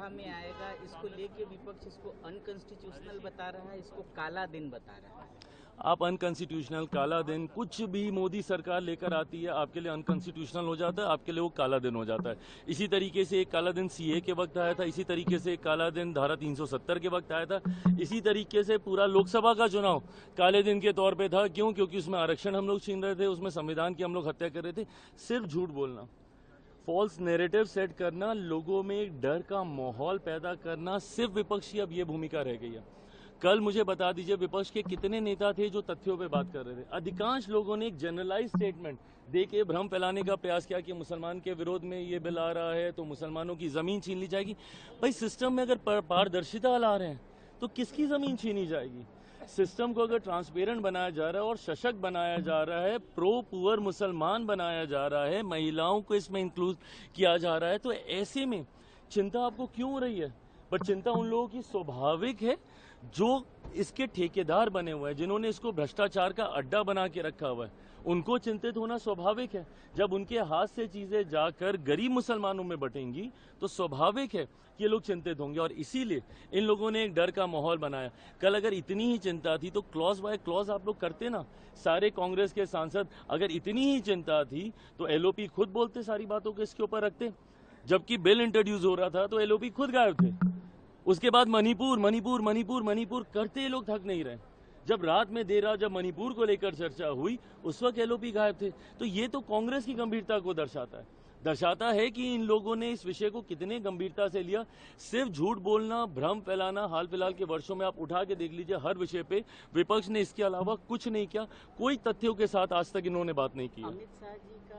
लोकसभा में आएगा, इसको लेके विपक्ष इसको अनकॉन्स्टिट्यूशनल बता रहा है, इसको काला दिन बता रहा है। आप अनकॉन्स्टिट्यूशनल, काला दिन, कुछ भी मोदी सरकार लेकर आती है आपके लिए अनकॉन्स्टिट्यूशनल हो जाता है, आपके लिए वो काला दिन हो जाता है। इसी तरीके से एक काला दिन सीए के वक्त आया था, इसी तरीके से एक काला दिन धारा 370 के वक्त आया था, इसी तरीके से पूरा लोकसभा का चुनाव काले दिन के तौर पे था। क्यों? क्योंकि उसमें आरक्षण हम लोग छीन रहे थे, उसमें संविधान की हम लोग हत्या कर रहे थे। सिर्फ झूठ बोलना, फॉल्स नैरेटिव सेट करना, लोगों में एक डर का माहौल पैदा करना, सिर्फ विपक्ष की अब ये भूमिका रह गई है। कल मुझे बता दीजिए विपक्ष के कितने नेता थे जो तथ्यों पे बात कर रहे थे। अधिकांश लोगों ने एक जनरलाइज स्टेटमेंट दे के भ्रम फैलाने का प्रयास किया कि मुसलमान के विरोध में ये बिल आ रहा है तो मुसलमानों की जमीन छीन ली जाएगी। भाई सिस्टम में अगर पारदर्शिता ला रहे हैं तो किसकी जमीन छीनी जाएगी? सिस्टम को अगर ट्रांसपेरेंट बनाया जा रहा है और सशक्त बनाया जा रहा है, प्रो पुअर मुसलमान बनाया जा रहा है, महिलाओं को इसमें इंक्लूड किया जा रहा है, तो ऐसे में चिंता आपको क्यों हो रही है? पर चिंता उन लोगों की स्वाभाविक है जो इसके ठेकेदार बने हुए हैं, जिन्होंने इसको भ्रष्टाचार का अड्डा बना के रखा हुआ है। उनको चिंतित होना स्वाभाविक है। जब उनके हाथ से चीजें जाकर गरीब मुसलमानों में बटेंगी तो स्वाभाविक है कि ये लोग चिंतित होंगे, और इसीलिए इन लोगों ने एक डर का माहौल बनाया। कल अगर इतनी ही चिंता थी तो क्लॉज बाय क्लॉज आप लोग करते ना। सारे कांग्रेस के सांसद, अगर इतनी ही चिंता थी तो एलओपी खुद बोलते, सारी बातों को इसके ऊपर रखते। जबकि बिल इंट्रोड्यूस हो रहा था तो एलओपी खुद गायब थे। उसके बाद मणिपुर मणिपुर मणिपुर मणिपुर करते ये लोग थक नहीं रहे। जब रात में देर रात जब मणिपुर को लेकर चर्चा हुई उस वक्त एलओपी गायब थे। तो ये तो कांग्रेस की गंभीरता को दर्शाता है कि इन लोगों ने इस विषय को कितने गंभीरता से लिया। सिर्फ झूठ बोलना, भ्रम फैलाना, हाल फिलहाल के वर्षों में आप उठा के देख लीजिए, हर विषय पे विपक्ष ने इसके अलावा कुछ नहीं किया। कोई तथ्यों के साथ आज तक इन्होंने बात नहीं की है। अमित शाह जी का